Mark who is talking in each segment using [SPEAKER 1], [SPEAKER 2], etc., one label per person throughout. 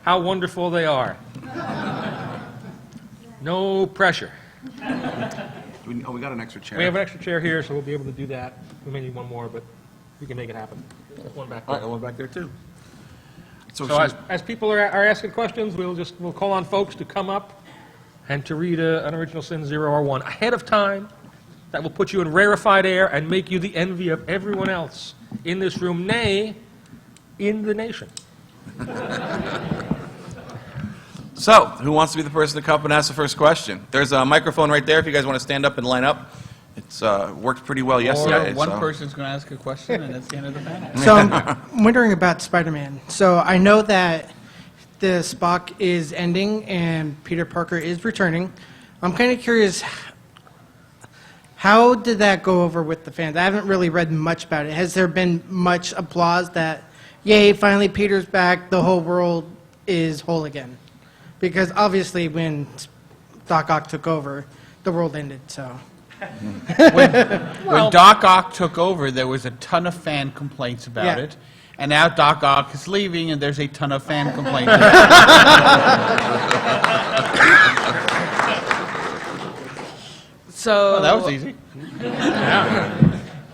[SPEAKER 1] how wonderful they are. No pressure.
[SPEAKER 2] We got an extra chair.
[SPEAKER 1] We have an extra chair here, so we'll be able to do that. We may need one more, but we can make it happen. There's one back there.
[SPEAKER 2] All right, one back there too.
[SPEAKER 1] So as people are asking questions, we'll call on folks to come up and to read an Original Sin 0 or 1 ahead of time. That will put you in rarefied air and make you the envy of everyone else in this room, nay, in the nation.
[SPEAKER 2] So, who wants to be the person to come up and ask the first question? There's a microphone right there if you guys want to stand up and line up. It's worked pretty well yesterday.
[SPEAKER 3] Or one person's going to ask a question, and that's the end of the panel.
[SPEAKER 4] So I'm wondering about Spider-Man. So I know that the Spock is ending and Peter Parker is returning. I'm kind of curious, how did that go over with the fans? I haven't really read much about it. Has there been much applause that, yay, finally Peter's back, the whole world is whole again? Because obviously when Doc Ock took over, the world ended, so.
[SPEAKER 3] When Doc Ock took over, there was a ton of fan complaints about it. And now Doc Ock is leaving, and there's a ton of fan complaints about it.
[SPEAKER 5] So
[SPEAKER 3] that was easy.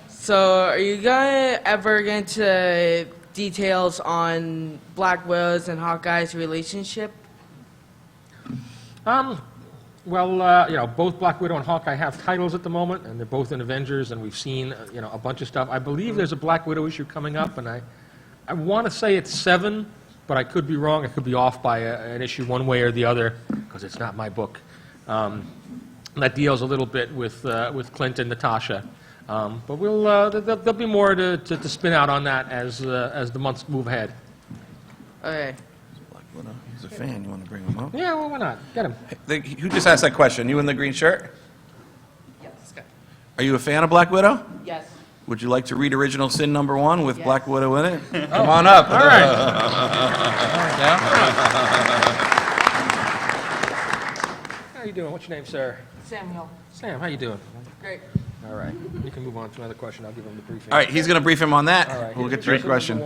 [SPEAKER 5] So are you guys ever get into details on Black Widow's and Hawkeye's relationship?
[SPEAKER 1] Well, both Black Widow and Hawkeye have titles at the moment, and they're both in Avengers, and we've seen, a bunch of stuff. I believe there's a Black Widow issue coming up, and I want to say it's 7, but I could be wrong. I could be off by an issue one way or the other, because it's not my book. And that deals a little bit with Clint and Natasha. But there'll be more to spin out on that as the months move ahead.
[SPEAKER 5] Okay.
[SPEAKER 2] He's a fan. You want to bring him up?
[SPEAKER 1] Yeah, well, why not? Get him.
[SPEAKER 2] Who just asked that question? You in the green shirt?
[SPEAKER 5] Yes. This guy.
[SPEAKER 2] Are you a fan of Black Widow?
[SPEAKER 5] Yes.
[SPEAKER 2] Would you like to read Original Sin number 1 with Black Widow in it? Come on up.
[SPEAKER 1] All right. How you doing? What's your name, sir?
[SPEAKER 5] Samuel.
[SPEAKER 1] Sam, how you doing?
[SPEAKER 5] Great.
[SPEAKER 1] All right. You can move on to another question. I'll give him the briefing.
[SPEAKER 2] All right, he's going to brief him on that.
[SPEAKER 1] All right.
[SPEAKER 2] We'll get to your question.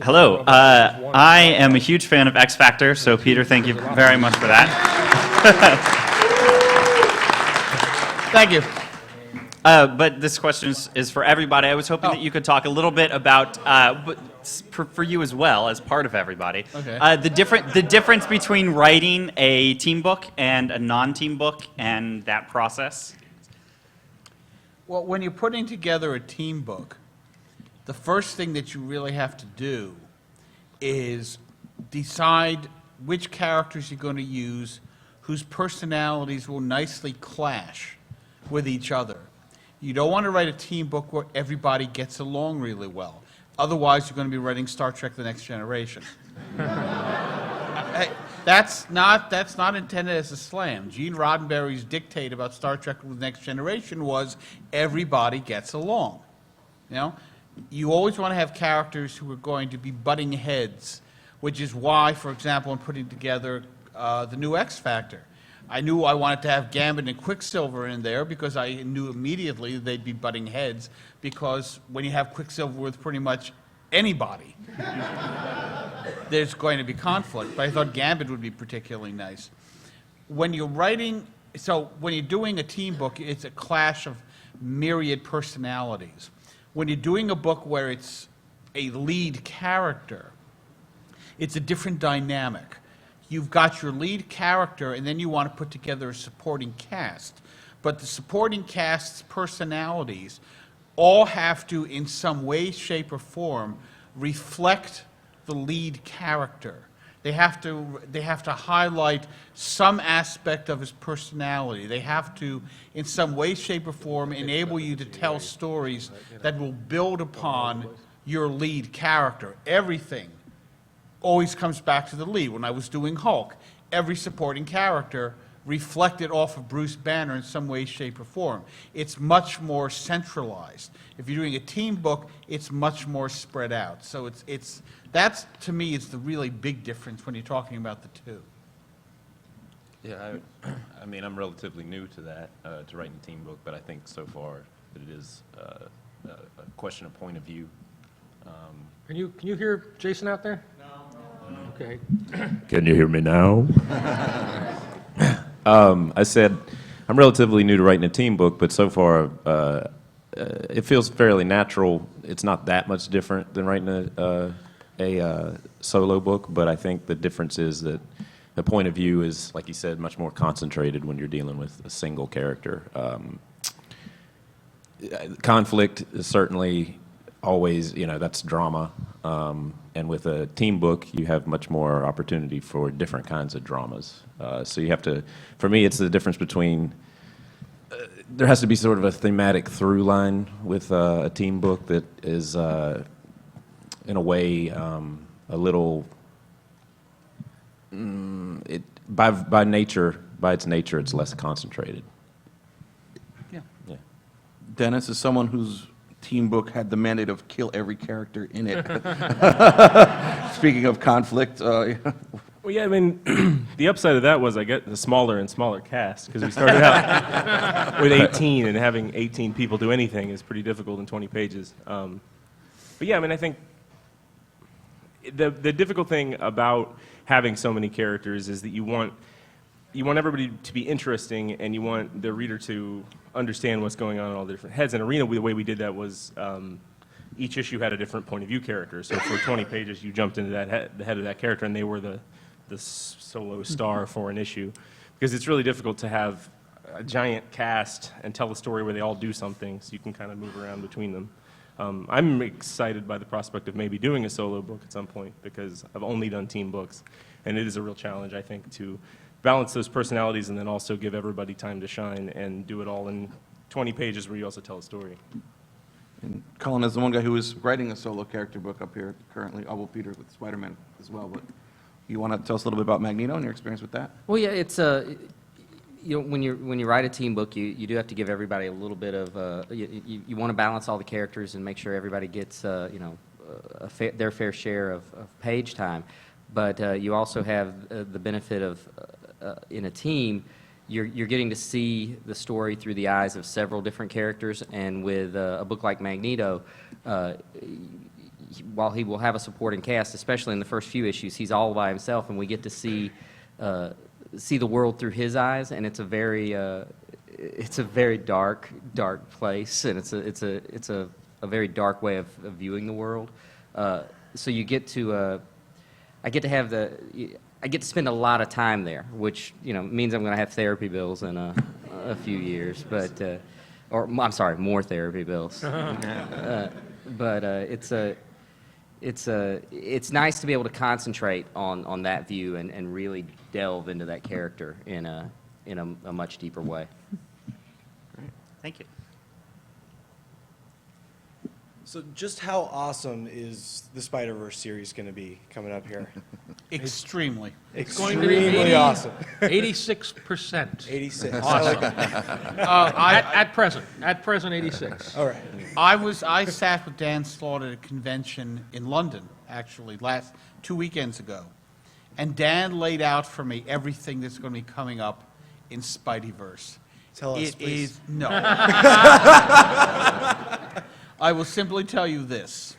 [SPEAKER 6] Hello. I am a huge fan of X Factor, so Peter, thank you very much for that.
[SPEAKER 3] Thank you.
[SPEAKER 6] But this question is for everybody. I was hoping that you could talk a little bit about, for you as well, as part of everybody, the difference between writing a team book and a non-team book and that process.
[SPEAKER 3] Well, when you're putting together a team book, the first thing that you really have to do is decide which characters you're going to use whose personalities will nicely clash with each other. You don't want to write a team book where everybody gets along really well. Otherwise, you're going to be writing Star Trek: The Next Generation. That's not intended as a slam. Gene Roddenberry's dictate about Star Trek: The Next Generation was everybody gets along. You always want to have characters who are going to be butting heads, which is why, for example, in putting together the new X Factor, I knew I wanted to have Gambit and Quicksilver in there because I knew immediately they'd be butting heads, because when you have Quicksilver with pretty much anybody, there's going to be conflict. But I thought Gambit would be particularly nice. When you're writing, when you're doing a team book, it's a clash of myriad personalities. When you're doing a book where it's a lead character, it's a different dynamic. You've got your lead character, and then you want to put together a supporting cast. But the supporting cast's personalities all have to, in some way, shape, or form, reflect the lead character. They have to highlight some aspect of his personality. They have to, in some way, shape, or form, enable you to tell stories that will build upon your lead character. Everything always comes back to the lead. When I was doing Hulk, every supporting character reflected off of Bruce Banner in some way, shape, or form. It's much more centralized. If you're doing a team book, it's much more spread out. So that's, to me, is the really big difference when you're talking about the two.
[SPEAKER 7] Yeah, I mean, I'm relatively new to that, to writing a team book, but I think so far that it is a question of point of view.
[SPEAKER 1] Can you hear Jason out there? Okay.
[SPEAKER 7] Can you hear me now? I said I'm relatively new to writing a team book, but so far it feels fairly natural. It's not that much different than writing a solo book, but I think the difference is that the point of view is, like you said, much more concentrated when you're dealing with a single character. Conflict is certainly always, that's drama. And with a team book, you have much more opportunity for different kinds of dramas. So you have to, for me, it's the difference between, there has to be sort of a thematic through line with a team book that is, in a way, a little, by its nature, it's less concentrated.
[SPEAKER 2] Yeah.
[SPEAKER 7] Yeah.
[SPEAKER 2] Dennis is someone whose team book had the mandate of kill every character in it. Speaking of conflict,
[SPEAKER 8] Well, yeah, I mean, the upside of that was I get the smaller and smaller cast, because we started out with 18, and having 18 people do anything is pretty difficult in 20 pages. But yeah, I mean, I think the difficult thing about having so many characters is that you want everybody to be interesting, and you want the reader to understand what's going on in all the different heads. In Arena, the way we did that was each issue had a different point of view character. So for 20 pages, you jumped into the head of that character, and they were the solo star for an issue. Because it's really difficult to have a giant cast and tell a story where they all do something, so you can kind of move around between them. I'm excited by the prospect of maybe doing a solo book at some point, because I've only done team books, and it is a real challenge, I think, to balance those personalities and then also give everybody time to shine and do it all in 20 pages where you also tell a story.
[SPEAKER 2] and Cullen is the one guy who is writing a solo character book up here currently. Oh, well, Peter with Spider-Man as well. But you want to tell us a little bit about Magneto and your experience with that?
[SPEAKER 9] Well, yeah, it's when you wite a team book, you do have to give everybody a little bit of you want to balance all the characters and make sure everybody gets their fair share of page time, but you also have the benefit of in a team. You're getting to see the story through the eyes of several different characters, and with a book like Magneto, while he will have a supporting cast, especially in the first few issues, he's all by himself, and we get to see the world through his eyes, and it's a very dark place, and it's a very dark way of viewing the world. So you get to I get to spend a lot of time there, which means I'm going to have therapy bills in a few years, but or I'm sorry, more therapy bills. But it's nice to be able to concentrate on that view and really delve into that character in a much deeper way.
[SPEAKER 6] Thank you.
[SPEAKER 10] So just how awesome is the Spider-Verse series going to be coming up here?
[SPEAKER 3] Extremely.
[SPEAKER 1] Going to be
[SPEAKER 10] Extremely awesome.
[SPEAKER 1] 86%.
[SPEAKER 10] 86. I
[SPEAKER 1] Awesome.
[SPEAKER 10] like that.
[SPEAKER 1] At present, 86.
[SPEAKER 10] All right.
[SPEAKER 3] I sat with Dan Slaughter at a convention in London, actually, 2 weekends ago. And Dan laid out for me everything that's going to be coming up in Spideyverse.
[SPEAKER 10] Tell us, please.
[SPEAKER 3] No. I will simply tell you this.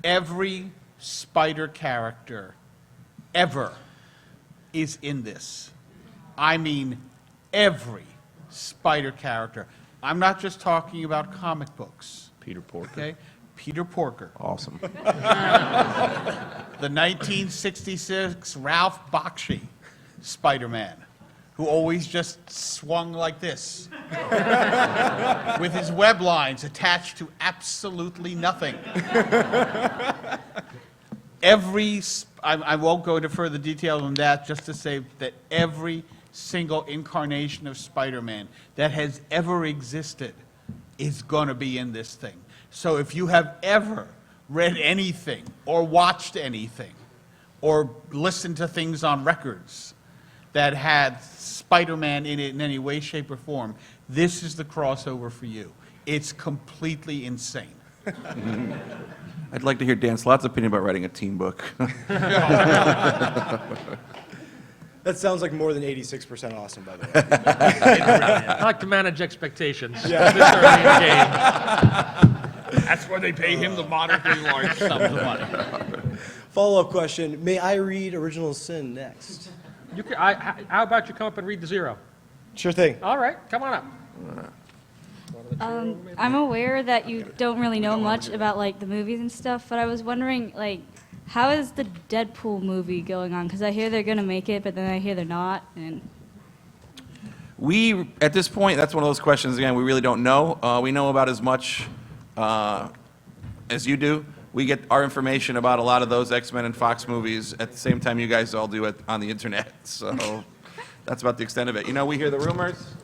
[SPEAKER 3] Every Spider character ever is in this. I mean, every Spider character. I'm not just talking about comic books.
[SPEAKER 7] Peter Porker.
[SPEAKER 3] Okay? Peter Porker.
[SPEAKER 7] Awesome.
[SPEAKER 3] The 1966 Ralph Bakshi Spider-Man, who always just swung like this, with his web lines attached to absolutely nothing. I won't go into further detail on that, just to say that every single incarnation of Spider-Man that has ever existed is going to be in this thing. So if you have ever read anything, or watched anything, or listened to things on records that had Spider-Man in it in any way, shape, or form, this is the crossover for you. It's completely insane.
[SPEAKER 2] I'd like to hear Dan Slott's opinion about writing a team book.
[SPEAKER 10] That sounds like more than 86% awesome, by the way.
[SPEAKER 1] I like to manage expectations. This early in the game.
[SPEAKER 3] That's why they pay him the moderately large sums of money.
[SPEAKER 10] Follow-up question, may I read Original Sin next?
[SPEAKER 1] How about you come up and read the Zero?
[SPEAKER 10] Sure thing.
[SPEAKER 1] All right, come on up.
[SPEAKER 11] I'm aware that you don't really know much about like the movies and stuff, but I was wondering like, how is the Deadpool movie going on? Because I hear they're gonna make it, but then I hear they're not. And
[SPEAKER 2] We, at this point, that's one of those questions, again, we really don't know. We know about as much as you do. We get our information about a lot of those X-Men and Fox movies at the same time you guys all do it on the internet. So that's about the extent of it. We hear the rumors,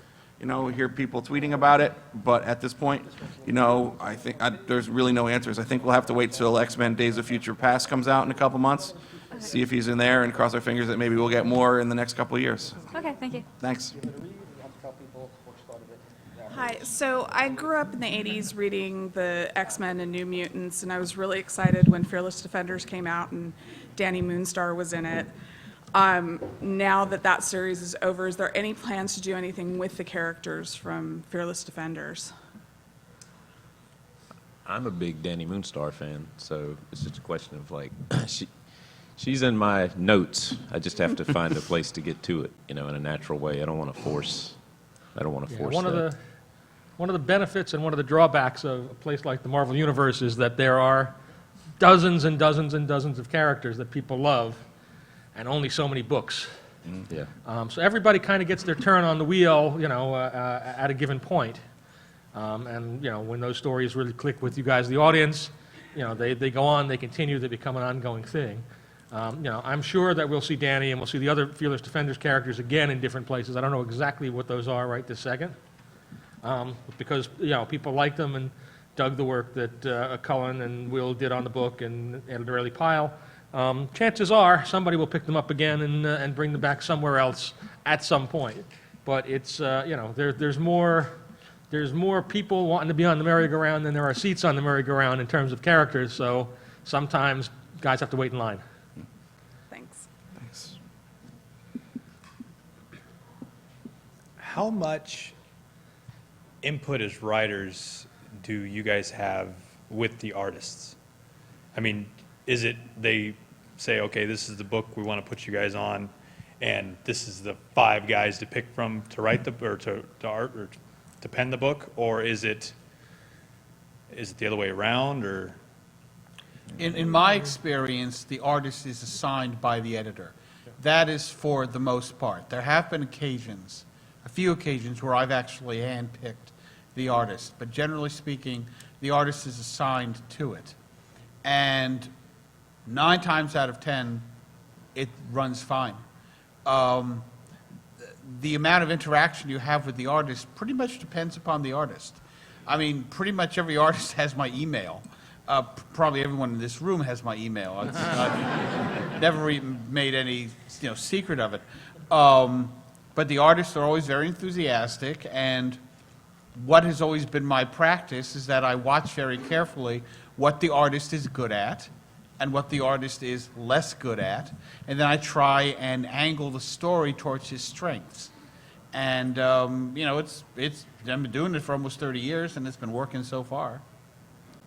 [SPEAKER 2] we hear people tweeting about it, but at this point, I think there's really no answers. I think we'll have to wait till X-Men Days of Future Past comes out in a couple months, see if he's in there, and cross our fingers that maybe we'll get more in the next couple of years.
[SPEAKER 11] okay, thank you.
[SPEAKER 2] Thanks.
[SPEAKER 12] Hi, so I grew up in the 80s reading the X-Men and New Mutants, and I was really excited when Fearless Defenders came out and Danny Moonstar was in it. Now that that series is over, is there any plans to do anything with the characters from Fearless Defenders?
[SPEAKER 7] I'm a big Danny Moonstar fan, so it's just a question of like, she's in my notes. I just have to find a place to get to it, in a natural way. I don't want to force that.
[SPEAKER 1] One of the benefits and one of the drawbacks of a place like the Marvel Universe is that there are dozens and dozens and dozens of characters that people love, and only so many books.
[SPEAKER 7] Yeah.
[SPEAKER 1] So everybody kind of gets their turn on the wheel, at a given point. And when those stories really click with you guys, the audience, they go on, they continue, they become an ongoing thing. I'm sure that we'll see Danny and we'll see the other Fearless Defenders characters again in different places. I don't know exactly what those are right this second. Because people liked them and dug the work that Cullen and Will did on the book and editor Ellie Pyle. Chances are somebody will pick them up again and bring them back somewhere else at some point. But it's there's more people wanting to be on the merry-go-round than there are seats on the merry-go-round in terms of characters. So sometimes guys have to wait in line.
[SPEAKER 12] Thanks.
[SPEAKER 2] Thanks.
[SPEAKER 13] How much input as writers do you guys have with the artists? I mean, is it they say, okay, this is the book we want to put you guys on, and this is the 5 guys to pick from to write the or to art or to pen the book, or is it the other way around, or?
[SPEAKER 3] In my experience, the artist is assigned by the editor. That is for the most part. There have been occasions, a few occasions, where I've actually handpicked the artist, but generally speaking, the artist is assigned to it. And 9 times out of 10, it runs fine. The amount of interaction you have with the artist pretty much depends upon the artist. I mean, pretty much every artist has my email. Probably everyone in this room has my email. I've never even made any secret of it. But the artists are always very enthusiastic, and what has always been my practice is that I watch very carefully what the artist is good at and what the artist is less good at, and then I try and angle the story towards his strengths. And I've been doing it for almost 30 years, and it's been working so far.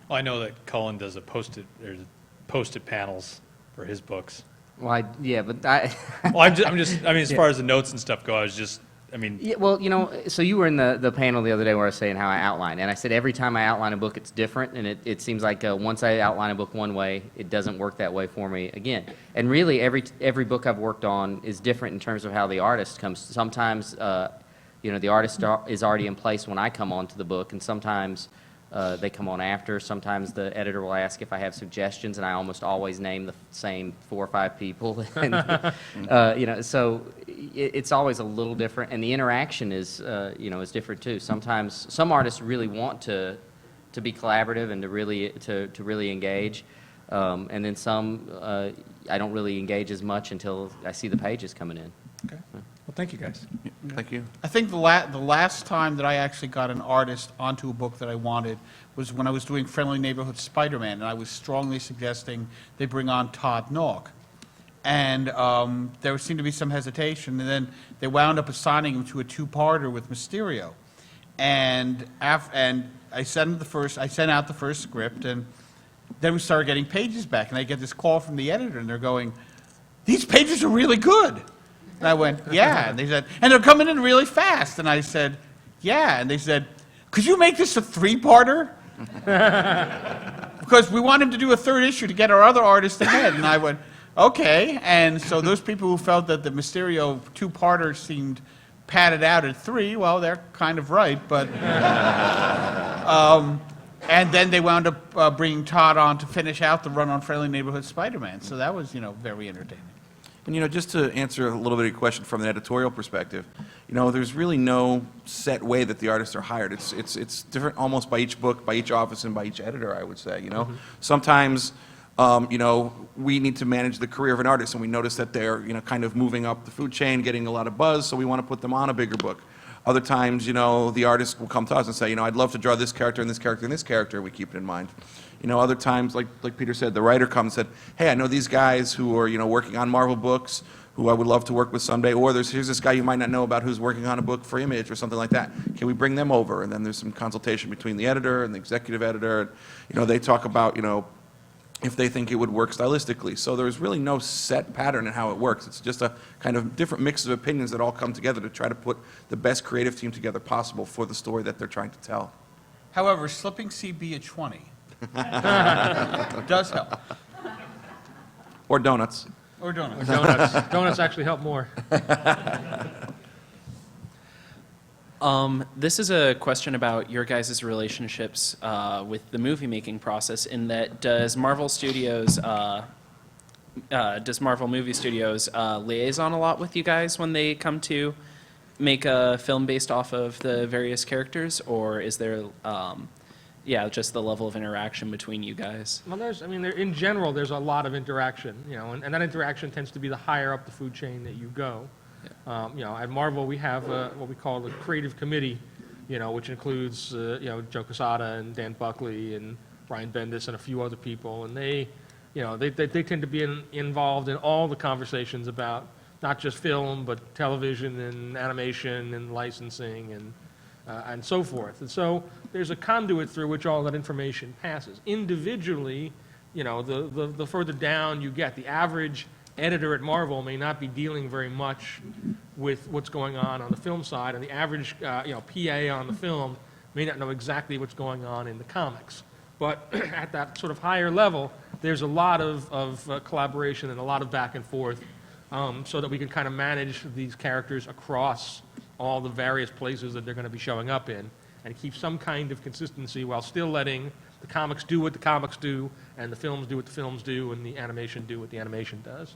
[SPEAKER 13] Well, I know that Cullen does post-it panels for his books.
[SPEAKER 9] Well, but I.
[SPEAKER 13] Well, as far as the notes and stuff go,
[SPEAKER 9] Yeah, well, so you were in the panel the other day where I was saying how I outline, and I said every time I outline a book, it's different, and it seems like once I outline a book one way, it doesn't work that way for me again. And really, every book I've worked on is different in terms of how the artist comes. Sometimes, the artist is already in place when I come onto the book, and sometimes they come on after. Sometimes the editor will ask if I have suggestions, and I almost always name the same 4 or 5 people. And, so it's always a little different, and the interaction is different too. Sometimes some artists really want to be collaborative and to really engage, and then some I don't really engage as much until I see the pages coming in.
[SPEAKER 13] Okay. Well, thank you, guys.
[SPEAKER 2] Thank you.
[SPEAKER 3] I think the last time that I actually got an artist onto a book that I wanted was when I was doing Friendly Neighborhood Spider-Man, and I was strongly suggesting they bring on Todd Nauck. And there seemed to be some hesitation, and then they wound up assigning him to a 2-parter with Mysterio. And I sent out the first script, and Then we started getting pages back, and I get this call from the editor, and they're going, "These pages are really good." And I went, "Yeah." And they said, "And they're coming in really fast." And I said, "Yeah." And they said, "Could you make this a 3-parter? Because we want him to do a 3rd issue to get our other artist ahead." And I went, "Okay." And so those people who felt that the Mysterio 2-parter seemed padded out at 3, well, they're kind of right, but... and then they wound up bringing Todd on to finish out the run on Friendly Neighborhood Spider-Man, so that was, very entertaining.
[SPEAKER 2] And, just to answer a little bit of your question from an editorial perspective, there's really no set way that the artists are hired. It's different almost by each book, by each office, and by each editor, I would say, Sometimes, we need to manage the career of an artist, and we notice that they're, kind of moving up the food chain, getting a lot of buzz, so we want to put them on a bigger book. Other times, the artist will come to us and say, I'd love to draw this character and this character and this character, we keep it in mind. Other times, like Peter said, the writer comes and said, "Hey, I know these guys who are, working on Marvel books, who I would love to work with someday, or here's this guy you might not know about who's working on a book for Image or something like that. Can we bring them over?" And then there's some consultation between the editor and the executive editor, and, they talk about, if they think it would work stylistically. So there's really no set pattern in how it works. It's just a kind of different mix of opinions that all come together to try to put the best creative team together possible for the story that they're trying to tell.
[SPEAKER 3] However, slipping CB at 20 does help.
[SPEAKER 2] Or donuts.
[SPEAKER 3] Or donuts.
[SPEAKER 1] Donuts actually help more.
[SPEAKER 14] This is a question about your guys' relationships with the movie-making process, in that does Marvel Movie Studios liaison a lot with you guys when they come to make a film based off of the various characters, or is there, just the level of interaction between you guys?
[SPEAKER 1] Well, in general, there's a lot of interaction, and that interaction tends to be the higher up the food chain that you go. At Marvel, we have what we call the creative committee, which includes, Joe Quesada and Dan Buckley and Brian Bendis and a few other people, and they tend to be involved in all the conversations about not just film, but television and animation and licensing and so forth. And so there's a conduit through which all that information passes. Individually, the further down you get, the average editor at Marvel may not be dealing very much with what's going on the film side, and the average PA on the film may not know exactly what's going on in the comics. But at that sort of higher level, there's a lot of collaboration and a lot of back and forth, so that we can kind of manage these characters across all the various places that they're going to be showing up in, and keep some kind of consistency while still letting the comics do what the comics do, and the films do what the films do, and the animation do what the animation does.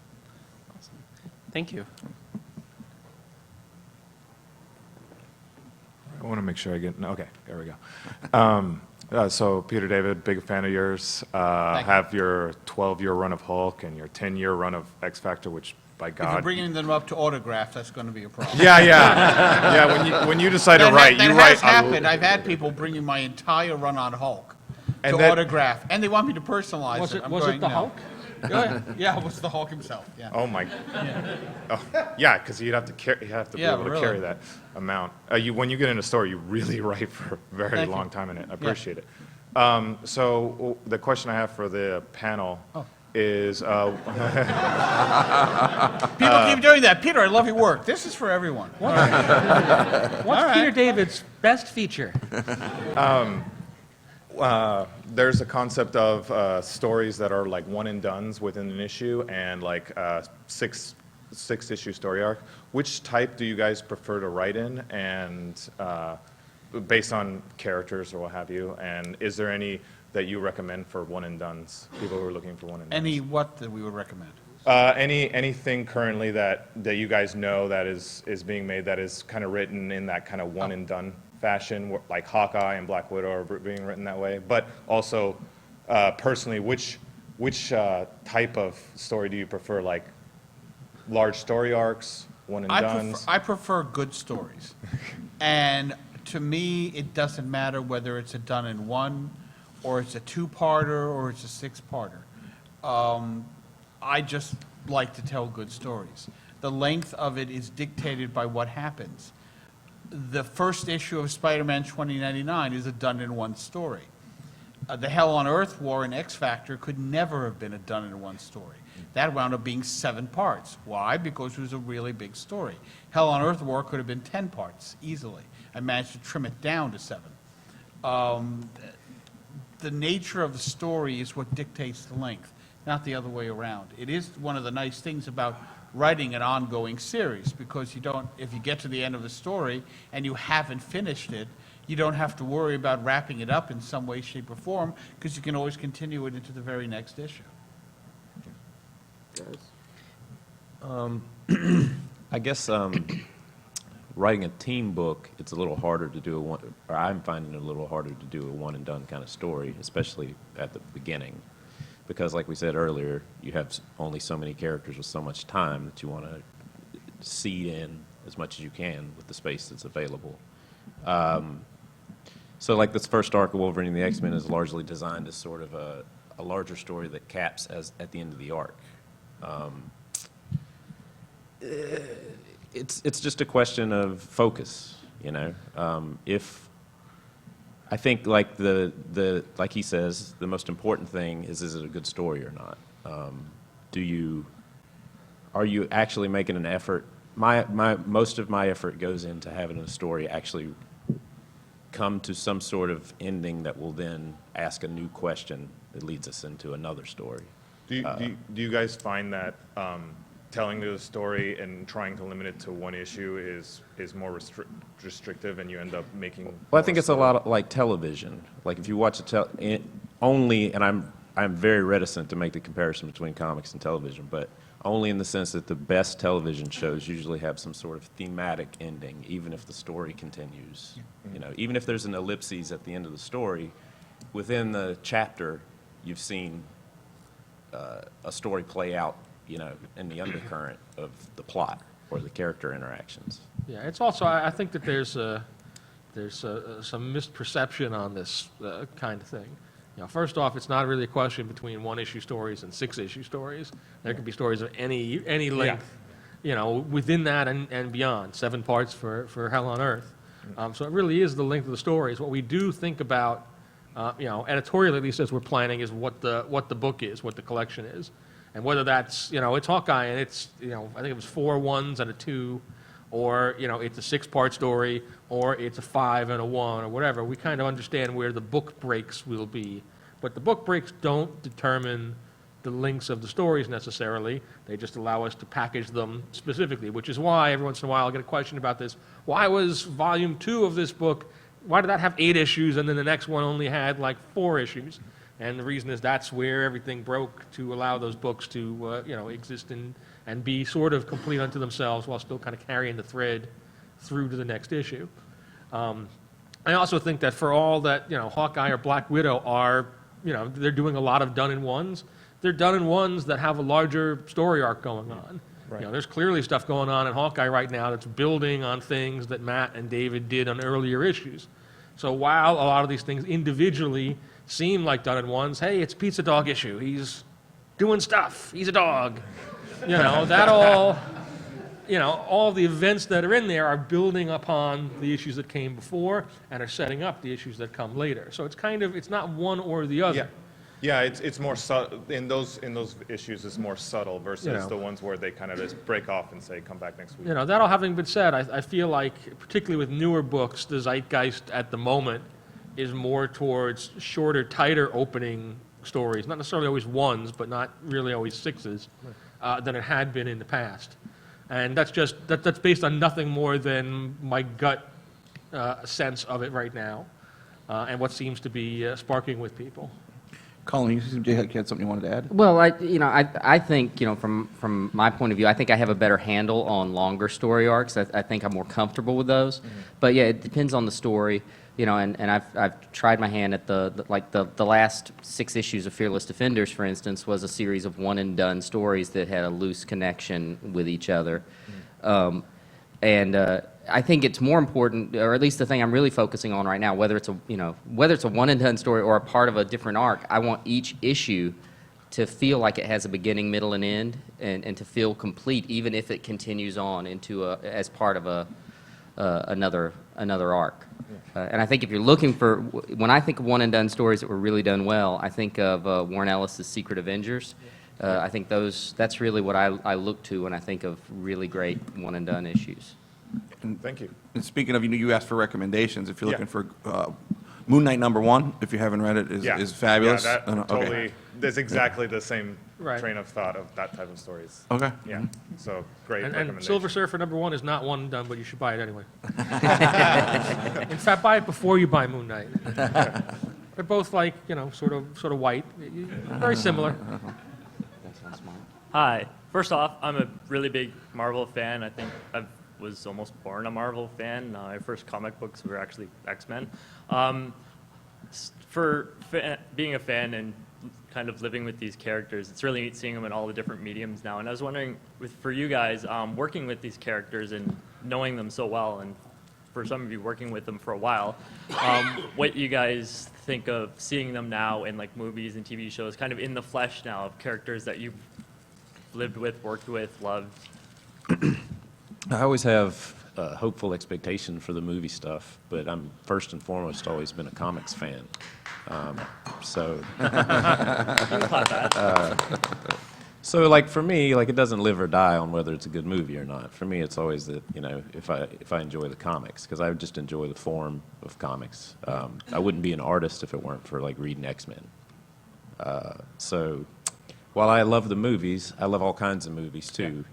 [SPEAKER 14] Awesome. Thank you.
[SPEAKER 15] I want to make sure I get, okay, there we go. So Peter David, big fan of yours. Have your 12-year run of Hulk and your 10-year run of X Factor, which, by God.
[SPEAKER 3] If you're bringing them up to autograph, that's going to be a problem.
[SPEAKER 15] Yeah, when you decide to write, you write.
[SPEAKER 3] That has happened. I've had people bringing my entire run on Hulk to autograph, and they want me to personalize it.
[SPEAKER 1] Was it the Hulk?
[SPEAKER 3] Yeah, it was the Hulk himself. Yeah.
[SPEAKER 15] Oh my. Yeah, because you'd have to carry. You have to be able to carry that amount. When you get in a store, you really write for a very long time in it. I appreciate it. So the question I have for the panel is.
[SPEAKER 3] People keep doing that. Peter, I love your work. This is for everyone.
[SPEAKER 1] What's Peter David's best feature?
[SPEAKER 15] There's a concept of stories that are like one and dones within an issue, and like six issue story arc. Which type do you guys prefer to write in, and based on characters or what have you? And is there any that you recommend for one and dones? People who are looking for one and dones.
[SPEAKER 3] Any what that we would recommend?
[SPEAKER 15] Anything currently that you guys know that is being made that is kind of written in that kind of one and done fashion, like Hawkeye and Black Widow are being written that way. But also, personally, which type of story do you prefer? Like large story arcs, one and dones?
[SPEAKER 3] I prefer good stories, and to me, it doesn't matter whether it's a done in one, or it's a two-parter, or it's a six-parter. I just like to tell good stories. The length of it is dictated by what happens. The first issue of Spider-Man 2099 is a done-in-one story. The Hell on Earth War in X Factor could never have been done in one story. That wound up being 7 parts. Why? Because it was a really big story. Hell on Earth War could have been 10 parts easily. I managed to trim it down to 7. The nature of the story is what dictates the length, not the other way around. It is one of the nice things about writing an ongoing series, because you don't, if you get to the end of the story and you haven't finished it, you don't have to worry about wrapping it up in some way, shape, or form, because you can always continue it into the very next issue.
[SPEAKER 7] I guess writing a team book, it's a little harder to do or I'm finding it a little harder to do a one and done kind of story, especially at the beginning. Because like we said earlier, you have only so many characters with so much time that you want to seed in as much as you can with the space that's available. So like this first arc of Wolverine and the X-Men is largely designed as sort of a larger story that caps at the end of the arc. It's just a question of focus, you know. If I think like like he says, the most important thing is it a good story or not? Are you actually making an effort? Most of my effort goes into having a story actually come to some sort of ending that will then ask a new question that leads us into another story.
[SPEAKER 15] Do you guys find that telling the story and trying to limit it to one issue is more restrictive, and you end up making?
[SPEAKER 7] Well, I think it's a lot like television. Like if you watch only, and I'm very reticent to make the comparison between comics and television, but only in the sense that the best television shows usually have some sort of thematic ending, even if the story continues. You know, even if there's an ellipses at the end of the story, within the chapter, you've seen a story play out, you know, in the undercurrent of the plot or the character interactions.
[SPEAKER 1] Yeah, it's also, I think that there's some misperception on this kind of thing. You know, first off, it's not really a question between 1-issue stories and 6-issue stories. There could be stories of any length, you know, within that and beyond. 7 parts for Hell on Earth. So it really is the length of the stories. What we do think about, you know, editorially at least as we're planning, is what the book is, what the collection is. And whether that's, you know, it's Hawkeye and it's, you know, I think it was 4 1s and a 2, or, you know, it's a 6-part story, or it's a 5 and a 1, or whatever. We kind of understand where the book breaks will be. But the book breaks don't determine the lengths of the stories necessarily. They just allow us to package them specifically, which is why every once in a while I'll get a question about this. Why was volume 2 of this book, why did that have 8 issues and then the next one only had like 4 issues? And the reason is that's where everything broke, to allow those books to, you know, exist and be sort of complete unto themselves while still kind of carrying the thread through to the next issue. I also think that for all that, you know, Hawkeye or Black Widow are, you know, they're doing a lot of done-in-ones. They're done-in-ones that have a larger story arc going on. Right. You know, there's clearly stuff going on in Hawkeye right now that's building on things that Matt and David did on earlier issues. So while a lot of these things individually seem like done-in-ones, hey, it's Pizza Dog issue. He's doing stuff. He's a dog. You know, that all, you know, all the events that are in there are building upon the issues that came before and are setting up the issues that come later. So it's kind of, it's not one or the other.
[SPEAKER 15] Yeah, it's more subtle. In those issues, it's more subtle versus, you know, the ones where they kind of just break off and say, come back next week.
[SPEAKER 1] You know, that all having been said, I feel like, particularly with newer books, the zeitgeist at the moment is more towards shorter, tighter opening stories. Not necessarily always 1s, but not really always 6s, than it had been in the past. And that's just, that's based on nothing more than my gut sense of it right now, and what seems to be sparking with people.
[SPEAKER 16] Cullen, you seem like you had something you wanted to add?
[SPEAKER 9] Well, I think, you know, from my point of view, I think I have a better handle on longer story arcs. I think I'm more comfortable with those. Mm-hmm. But yeah, it depends on the story, you know, and I've tried my hand at the last 6 issues of Fearless Defenders, for instance, was a series of one and done stories that had a loose connection with each other. Mm-hmm. I think it's more important, or at least the thing I'm really focusing on right now, whether it's a one and done story or a part of a different arc, I want each issue to feel like it has a beginning, middle, and end, and to feel complete, even if it continues on into as part of another another arc. And I think if you're looking for, when I think of one-and-done stories that were really done well, I think of Warren Ellis's Secret Avengers. I think that's really what I look to when I think of really great one-and-done issues.
[SPEAKER 15] Thank you.
[SPEAKER 2] And speaking of, you asked for recommendations. If you're
[SPEAKER 15] Yeah.
[SPEAKER 2] looking for Moon Knight #1, if you haven't read it, is fabulous.
[SPEAKER 15] Yeah, that
[SPEAKER 2] Okay.
[SPEAKER 15] totally, that's exactly the same
[SPEAKER 1] Right.
[SPEAKER 15] train of thought of that type of stories.
[SPEAKER 2] Okay.
[SPEAKER 15] Yeah, so great
[SPEAKER 1] And
[SPEAKER 15] recommendation.
[SPEAKER 1] Silver Surfer #1 is not one and done, but you should buy it anyway. In fact, buy it before you buy Moon Knight. They're both like, sort of white, very similar.
[SPEAKER 17] Hi. First off, I'm a really big Marvel fan. I think I was almost born a Marvel fan. My first comic books were actually X-Men. Being a fan and kind of living with these characters, it's really neat seeing them in all the different mediums now. And I was wondering, for you guys, working with these characters and knowing them so well, and for some of you working with them for a while, what you guys think of seeing them now in like movies and TV shows, kind of in the flesh now, of characters that you've lived with, worked with, loved?
[SPEAKER 7] I always have a hopeful expectation for the movie stuff, but I'm first and foremost always been a comics fan. So like for me, like it doesn't live or die on whether it's a good movie or not. For me, it's always that, if I enjoy the comics, because I just enjoy the form of comics. I wouldn't be an artist if it weren't for like reading X-Men. So while I love the movies, I love all kinds of movies too,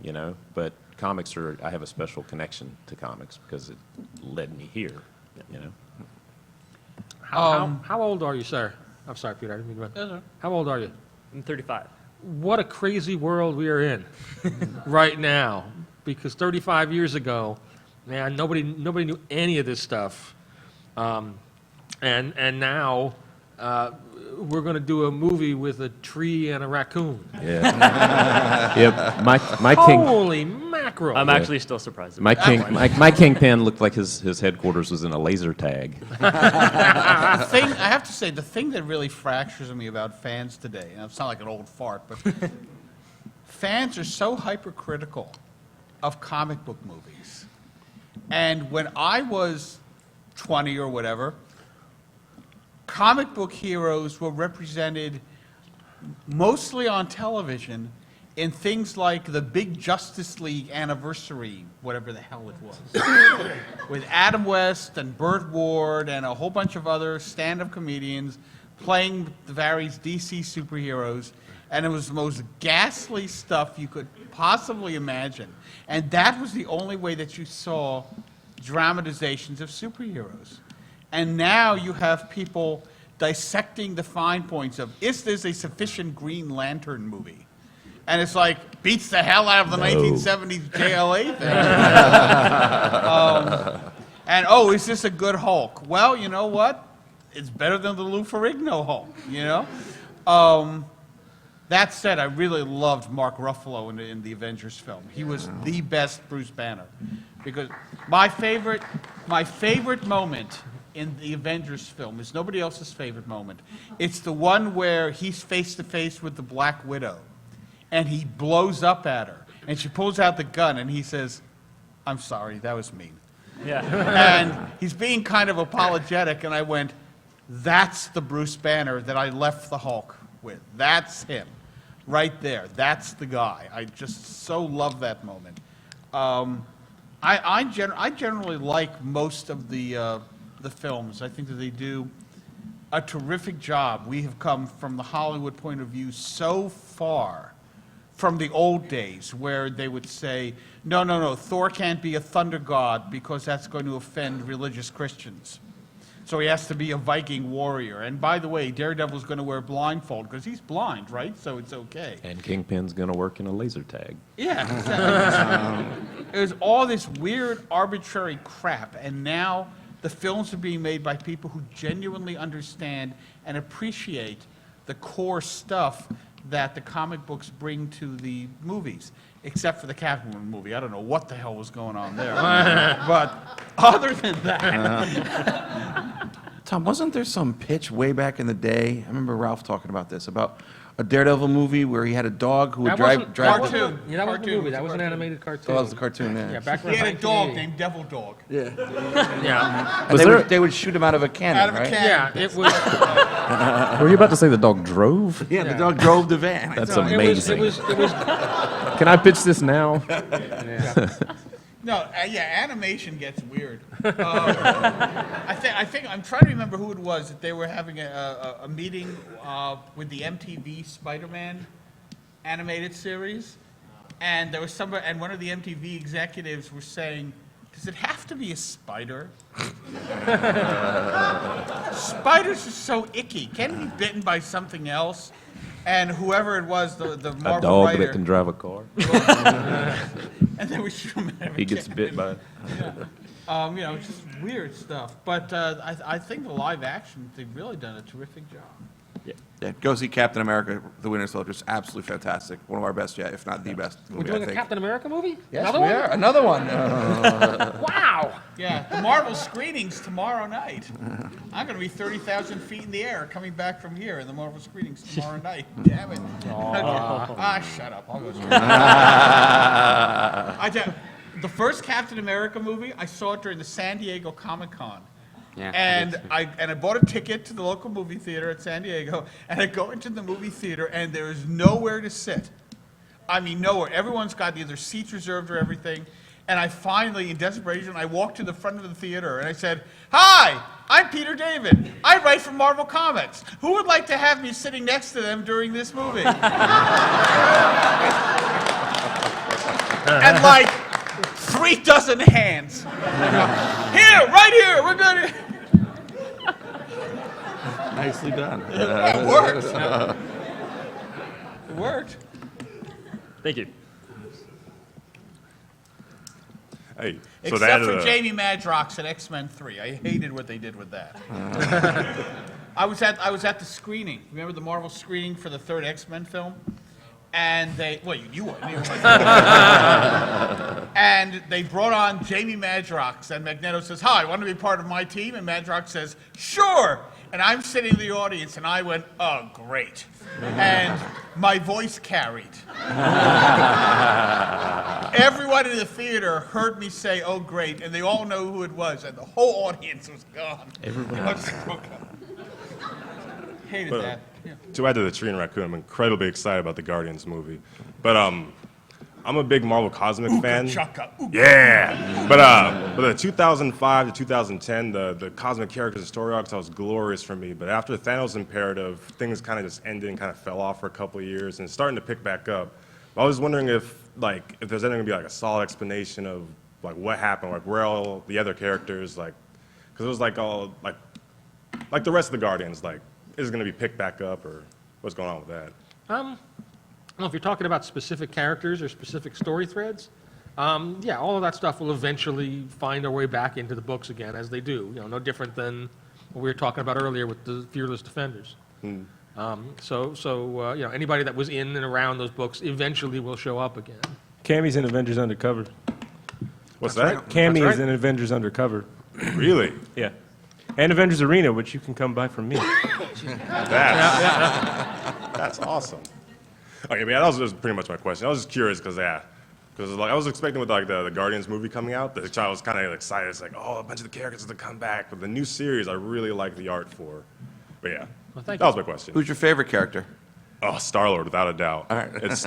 [SPEAKER 7] but comics I have a special connection to comics because it led me here,
[SPEAKER 1] How old are you, sir? I'm sorry, Peter, I didn't mean to interrupt. How old are you?
[SPEAKER 17] I'm 35.
[SPEAKER 1] What a crazy world we are in right now, because 35 years ago, man, nobody knew any of this stuff, and now we're going to do a movie with a tree and a raccoon.
[SPEAKER 7] Yeah. Yep. My king.
[SPEAKER 1] Holy mackerel!
[SPEAKER 17] I'm actually still surprised.
[SPEAKER 7] My kingpin looked like his headquarters was in a laser tag.
[SPEAKER 3] I have to say, the thing that really fractures me about fans today, and I sound like an old fart, but fans are so hypercritical of comic book movies. And when I was 20 or whatever, comic book heroes were represented mostly on television in things like the big Justice League anniversary, whatever the hell it was, with Adam West and Burt Ward and a whole bunch of other stand-up comedians playing the various DC superheroes, and it was the most ghastly stuff you could possibly imagine. And that was the only way that you saw dramatizations of superheroes. And now you have people dissecting the fine points of, is this a sufficient Green Lantern movie? And it's like, beats the hell out of the 1970s JLA thing. Is this a good Hulk? Well, you know what? It's better than the Lou Ferrigno Hulk, That said, I really loved Mark Ruffalo in the Avengers film. He was the best Bruce Banner. Because my favorite moment in the Avengers film is nobody else's favorite moment. It's the one where he's face to face with the Black Widow, and he blows up at her, and she pulls out the gun, and he says, "I'm sorry, that was mean."
[SPEAKER 17] Yeah.
[SPEAKER 3] And he's being kind of apologetic, and I went, "That's the Bruce Banner that I left the Hulk with. That's him, right there. That's the guy." I just so love that moment. I generally like most of the films. I think that they do a terrific job. We have come from the Hollywood point of view so far from the old days where they would say, no, Thor can't be a thunder god because that's going to offend religious Christians. So he has to be a Viking warrior. And by the way, Daredevil's going to wear a blindfold because he's blind, right? So it's okay.
[SPEAKER 7] And Kingpin's going to work in a laser tag.
[SPEAKER 3] Yeah, exactly. It was all this weird, arbitrary crap, and now the films are being made by people who genuinely understand and appreciate the core stuff that the comic books bring to the movies, except for the Catwoman movie. I don't know what the hell was going on there. But other than that...
[SPEAKER 2] Tom, wasn't there some pitch way back in the day? I remember Ralph talking about this, about a Daredevil movie where he had a dog who would
[SPEAKER 1] That
[SPEAKER 2] drive
[SPEAKER 1] wasn't,
[SPEAKER 2] drive.
[SPEAKER 1] that wasn't,
[SPEAKER 3] Cartoon.
[SPEAKER 1] yeah, that wasn't a
[SPEAKER 3] Cartoon
[SPEAKER 1] movie.
[SPEAKER 3] was
[SPEAKER 1] That
[SPEAKER 3] a
[SPEAKER 1] was an
[SPEAKER 3] cartoon.
[SPEAKER 1] animated cartoon.
[SPEAKER 2] Oh, that was the cartoon.
[SPEAKER 1] Yeah,
[SPEAKER 2] Yeah.
[SPEAKER 1] back
[SPEAKER 3] He
[SPEAKER 1] when
[SPEAKER 3] had a dog
[SPEAKER 1] 1988.
[SPEAKER 3] named Devil Dog.
[SPEAKER 1] Yeah,
[SPEAKER 2] And they would shoot him out of a cannon,
[SPEAKER 3] Out of a
[SPEAKER 2] right?
[SPEAKER 3] cannon.
[SPEAKER 1] yeah, it was.
[SPEAKER 7] Were you about to say the dog drove?
[SPEAKER 2] Yeah, the dog drove the van.
[SPEAKER 7] That's
[SPEAKER 1] It was.
[SPEAKER 7] amazing.
[SPEAKER 1] It was.
[SPEAKER 7] Can I pitch this now?
[SPEAKER 3] No, yeah, animation gets weird. I think I'm trying to remember who it was that they were having a meeting with the MTV Spider-Man animated series, and there was somebody, and one of the MTV executives was saying, "Does it have to be a spider? Spiders are so icky. Can he be bitten by something else?" And whoever it was, the Marvel
[SPEAKER 7] A dog
[SPEAKER 3] writer,
[SPEAKER 7] that can drive a car.
[SPEAKER 3] and then we shoot him out of a
[SPEAKER 7] He gets
[SPEAKER 3] cannon.
[SPEAKER 7] bit by it.
[SPEAKER 3] You know, just weird stuff. But I think the live action, they've really done a terrific job.
[SPEAKER 2] Yeah, go see Captain America: The Winter Soldier. It's absolutely fantastic. One of our best yet, if not the best
[SPEAKER 1] We're
[SPEAKER 2] movie,
[SPEAKER 1] doing
[SPEAKER 2] I
[SPEAKER 1] a
[SPEAKER 2] think.
[SPEAKER 1] Captain America movie?
[SPEAKER 2] Yes,
[SPEAKER 1] Another
[SPEAKER 2] we
[SPEAKER 1] one?
[SPEAKER 2] are. Another one.
[SPEAKER 1] Wow.
[SPEAKER 3] Yeah, the Marvel screenings tomorrow night. I'm going to be 30,000 feet in the air coming back from here in the Marvel screenings tomorrow night. Damn it. Shut up. I'll go scream. I tell you, the first Captain America movie, I saw it during the San Diego Comic-Con.
[SPEAKER 9] Yeah,
[SPEAKER 3] And I bought a ticket to the local movie theater at San Diego, and I go into the movie theater, and there is nowhere to sit. I mean, nowhere. Everyone's got either seats reserved or everything. And I finally, in desperation, I walked to the front of the theater, and I said, "Hi, I'm Peter David. I write for Marvel Comics. Who would like to have me sitting next to them during this movie?" And like 36 hands. Here, right here, we're good.
[SPEAKER 2] Nicely done.
[SPEAKER 3] It worked. It worked.
[SPEAKER 17] Thank you.
[SPEAKER 15] Hey, so
[SPEAKER 3] Except
[SPEAKER 15] that
[SPEAKER 3] for Jamie Madrox at X-Men 3. I hated what they did with that. I was at the screening. Remember the Marvel screening for the third X-Men film? And they, well, you weren't. And they brought on Jamie Madrox, and Magneto says, "Hi, want to be part of my team?" And Madrox says, "Sure." And I'm sitting in the audience, and I went, "Oh, great." And my voice carried. Everyone in the theater heard me say, "Oh, great," and they all know who it was, and the whole audience was gone.
[SPEAKER 7] Everybody.
[SPEAKER 3] Hated
[SPEAKER 15] But,
[SPEAKER 3] that. Yeah.
[SPEAKER 15] to add to the tree and raccoon, I'm incredibly excited about the Guardians movie. But I'm a big Marvel Cosmic fan.
[SPEAKER 3] Chaka,
[SPEAKER 15] Yeah. But the 2005 to 2010, the Cosmic characters and story arcs, that was glorious for me. But after Thanos Imperative, things kind of just ended and kind of fell off for a couple of years and it's starting to pick back up. I was wondering if there's going to be like a solid explanation of like what happened, like where all the other characters, like, because it was like all like the rest of the Guardians, like, is it going to be picked back up or what's going on with that?
[SPEAKER 1] Well, if you're talking about specific characters or specific story threads, yeah, all of that stuff will eventually find their way back into the books again, as they do. You know, no different than what we were talking about earlier with the Fearless Defenders. You know, anybody that was in and around those books eventually will show up again.
[SPEAKER 8] Cammy's in Avengers Undercover.
[SPEAKER 15] What's
[SPEAKER 1] That's
[SPEAKER 15] that?
[SPEAKER 1] right.
[SPEAKER 8] Cammy
[SPEAKER 1] That's
[SPEAKER 8] is in Avengers Undercover.
[SPEAKER 15] Really?
[SPEAKER 8] Yeah. And Avengers Arena, which you can come by from me.
[SPEAKER 15] That's awesome. Okay, but yeah, that was just pretty much my question. I was just curious because like I was expecting with like the Guardians movie coming out, the child was kind of excited. It's like, oh, a bunch of the characters to come back. But the new series, I really like the art for. But yeah, that was my question.
[SPEAKER 2] Who's your favorite character?
[SPEAKER 15] Oh, Star-Lord, without a doubt.
[SPEAKER 2] All right.
[SPEAKER 15] It's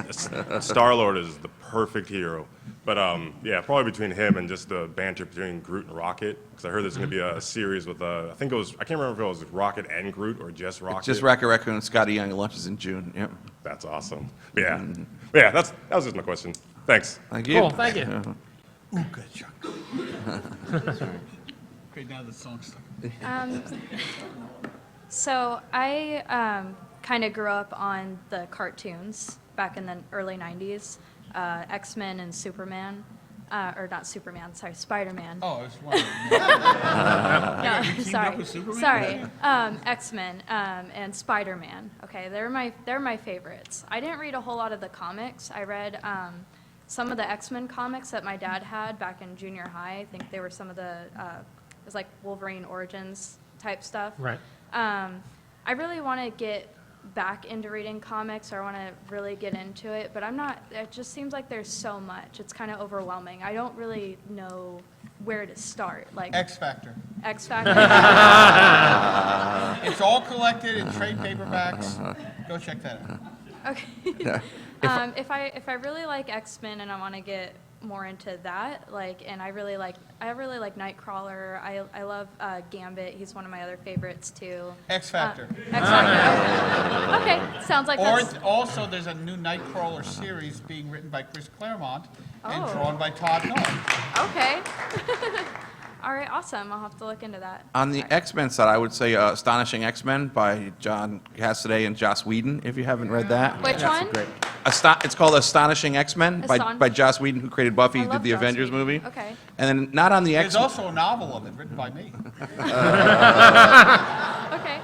[SPEAKER 15] Star-Lord is the perfect hero. But yeah, probably between him and just the banter between Groot and Rocket. Because I heard there's going to be a series with, I think it was, I can't remember if it was Rocket and Groot or just Rocket.
[SPEAKER 2] It's just Rocket Raccoon and Scotty Young. It launches in June. Yep.
[SPEAKER 15] That's awesome. But yeah, but yeah, that was just my question. Thanks.
[SPEAKER 2] Thank you.
[SPEAKER 1] Cool, thank you.
[SPEAKER 3] Ooga chaka. Okay, now the song's
[SPEAKER 18] So I kind of grew up on the cartoons back in the early 90s, X-Men and Superman. Or not Superman, sorry, Spider-Man.
[SPEAKER 3] Oh, I was wondering.
[SPEAKER 18] No,
[SPEAKER 3] You teamed
[SPEAKER 18] sorry.
[SPEAKER 3] up with Superman?
[SPEAKER 18] Sorry. X-Men and Spider-Man. Okay, they're my favorites. I didn't read a whole lot of the comics. I read some of the X-Men comics that my dad had back in junior high. I think they were some of the it was like Wolverine Origins type stuff.
[SPEAKER 1] Right.
[SPEAKER 18] I really want to get back into reading comics or I want to really get into it, but I'm not, it just seems like there's so much. It's kind of overwhelming. I don't really know where to start. Like
[SPEAKER 3] X Factor.
[SPEAKER 18] X Factor.
[SPEAKER 3] It's all collected in trade paperbacks. Go check that out.
[SPEAKER 18] Okay. If I really like X-Men and I want to get more into that, and I really like Nightcrawler. I love Gambit. He's one of my other favorites too.
[SPEAKER 3] X Factor.
[SPEAKER 18] X Factor. Okay, sounds like
[SPEAKER 3] Or
[SPEAKER 18] that's.
[SPEAKER 3] also, there's a new Nightcrawler series being written by Chris Claremont and
[SPEAKER 18] Oh.
[SPEAKER 3] drawn by Todd North.
[SPEAKER 18] Okay. All right, awesome. I'll have to look into that.
[SPEAKER 2] On the X-Men side, I would say Astonishing X-Men by John Cassaday and Joss Whedon, if you haven't read that.
[SPEAKER 18] Which one?
[SPEAKER 2] It's called Astonishing X-Men by Joss Whedon, who created Buffy,
[SPEAKER 18] I
[SPEAKER 2] did
[SPEAKER 18] love
[SPEAKER 2] the
[SPEAKER 18] Joss
[SPEAKER 2] Avengers
[SPEAKER 18] Whedon.
[SPEAKER 2] movie.
[SPEAKER 18] Okay.
[SPEAKER 2] And then not on the
[SPEAKER 3] There's
[SPEAKER 2] X-Men.
[SPEAKER 3] also a novel of it written by me.
[SPEAKER 18] Okay.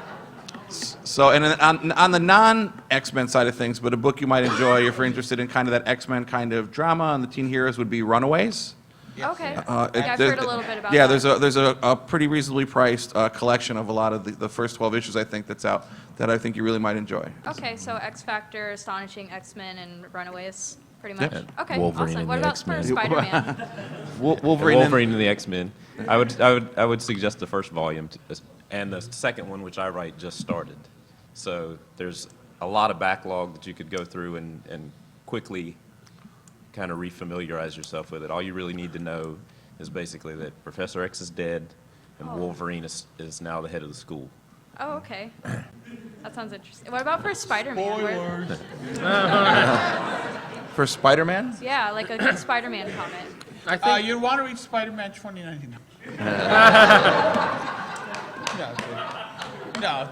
[SPEAKER 2] So, and then on the non-X-Men side of things, but a book you might enjoy if you're interested in kind of that X-Men kind of drama on the teen heroes would be Runaways.
[SPEAKER 18] Okay.
[SPEAKER 2] Yeah,
[SPEAKER 18] I've heard a little bit about
[SPEAKER 2] yeah,
[SPEAKER 18] that.
[SPEAKER 2] there's a pretty reasonably priced collection of a lot of the first 12 issues, I think, that's out that I think you really might enjoy.
[SPEAKER 18] Okay, so X Factor, Astonishing X-Men, and Runaways, pretty
[SPEAKER 7] Yeah.
[SPEAKER 18] much. Okay,
[SPEAKER 7] Wolverine
[SPEAKER 18] awesome.
[SPEAKER 7] and
[SPEAKER 18] What
[SPEAKER 7] the
[SPEAKER 18] about for
[SPEAKER 7] X-Men.
[SPEAKER 18] Spider-Man?
[SPEAKER 2] Wolverine
[SPEAKER 7] and the X-Men. I would suggest the first volume, and the second one, which I write, just started. So there's a lot of backlog that you could go through and quickly kind of refamiliarize yourself with it. All you really need to know is basically that Professor X is dead, and
[SPEAKER 18] Oh.
[SPEAKER 7] Wolverine is now the head of the school.
[SPEAKER 18] Oh, okay. That sounds interesting. What about for Spider-Man? Where-
[SPEAKER 2] For Spider-Man?
[SPEAKER 18] Yeah, like a good Spider-Man comic.
[SPEAKER 1] I think
[SPEAKER 3] You'd want to read Spider-Man 2099. No,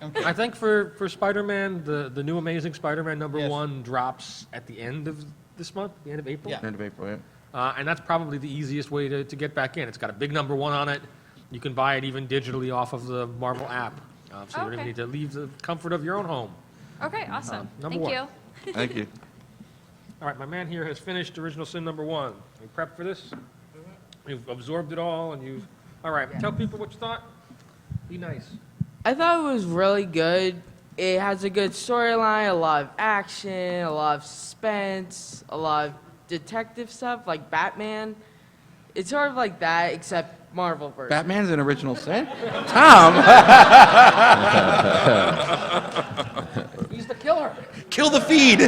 [SPEAKER 3] okay.
[SPEAKER 1] I think for Spider-Man, the new Amazing Spider-Man number
[SPEAKER 3] Yes.
[SPEAKER 1] 1 drops at the end of this month, the end of April.
[SPEAKER 3] Yeah.
[SPEAKER 2] End of April, yeah.
[SPEAKER 1] And that's probably the easiest way to get back in. It's got a big number 1 on it. You can buy it even digitally off of the Marvel app. So you don't even
[SPEAKER 18] Okay.
[SPEAKER 1] need to leave the comfort of your own home.
[SPEAKER 18] Okay, awesome.
[SPEAKER 1] number
[SPEAKER 18] Thank
[SPEAKER 1] one.
[SPEAKER 18] you.
[SPEAKER 2] Thank you.
[SPEAKER 1] All right, my man here has finished Original Sin number 1. You prepped for this? You've absorbed it all, and you've... All right, tell people what you thought. Be nice.
[SPEAKER 5] I thought it was really good. It has a good storyline, a lot of action, a lot of suspense, a lot of detective stuff like Batman. It's sort of like that, except Marvel version.
[SPEAKER 2] Batman's an Original Sin? Tom!
[SPEAKER 1] He's the killer.
[SPEAKER 2] Kill the feed!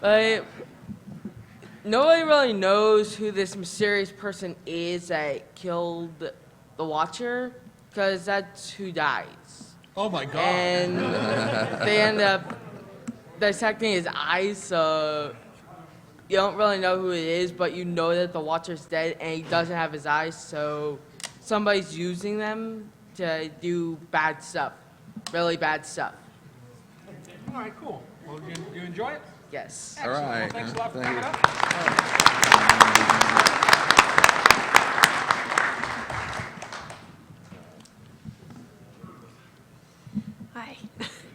[SPEAKER 5] Like, nobody really knows who this mysterious person is that killed the Watcher, because that's who dies.
[SPEAKER 3] Oh my God.
[SPEAKER 5] And they end up dissecting his eyes, so you don't really know who it is, but you know that the Watcher's dead and he doesn't have his eyes, so somebody's using them to do bad stuff, really bad stuff.
[SPEAKER 1] All right, cool. Well, you enjoy it?
[SPEAKER 5] Yes.
[SPEAKER 2] All right.
[SPEAKER 1] Well, thanks a lot for
[SPEAKER 2] Thank
[SPEAKER 1] coming
[SPEAKER 2] you.
[SPEAKER 1] up.
[SPEAKER 19] Hi.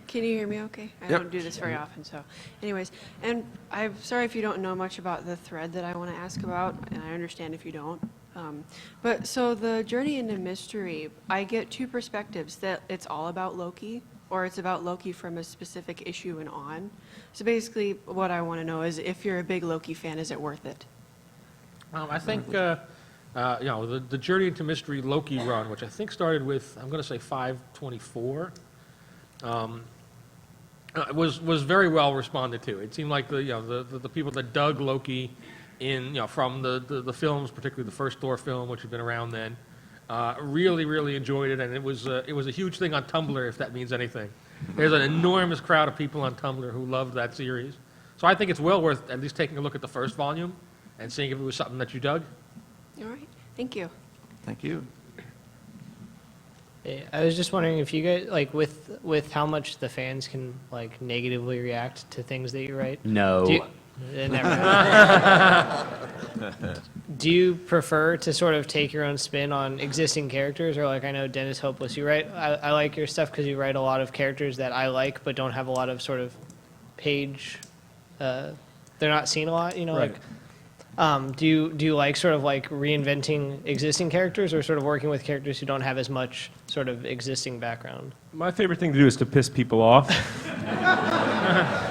[SPEAKER 19] Can you hear me okay? I
[SPEAKER 2] Yep.
[SPEAKER 19] don't do this very often, so anyways. And I'm sorry if you don't know much about the thread that I want to ask about, and I understand if you don't. But so the Journey into Mystery, I get two perspectives, that it's all about Loki, or it's about Loki from a specific issue and on. So basically, what I want to know is if you're a big Loki fan, is it worth it?
[SPEAKER 1] I think, the Journey into Mystery Loki run, which I think started with, I'm going to say 524, was very well responded to. It seemed like the people that dug Loki from the films, particularly the first Thor film, which had been around then, really enjoyed it, and it was a huge thing on Tumblr, if that means anything. There's an enormous crowd of people on Tumblr who loved that series. So I think it's well worth at least taking a look at the first volume and seeing if it was something that you dug.
[SPEAKER 19] All right. Thank you.
[SPEAKER 2] Thank you.
[SPEAKER 20] I was just wondering if you guys, like, with how much the fans can, like, negatively react to things that you write.
[SPEAKER 6] No.
[SPEAKER 20] Do you prefer to sort of take your own spin on existing characters, or like I know Dennis Hopeless, you write. I like your stuff because you write a lot of characters that I like, but don't have a lot of sort of page. They're not seen a lot,
[SPEAKER 1] Right.
[SPEAKER 20] Like Do you like sort of like reinventing existing characters, or sort of working with characters who don't have as much sort of existing background?
[SPEAKER 8] My favorite thing to do is to piss people off.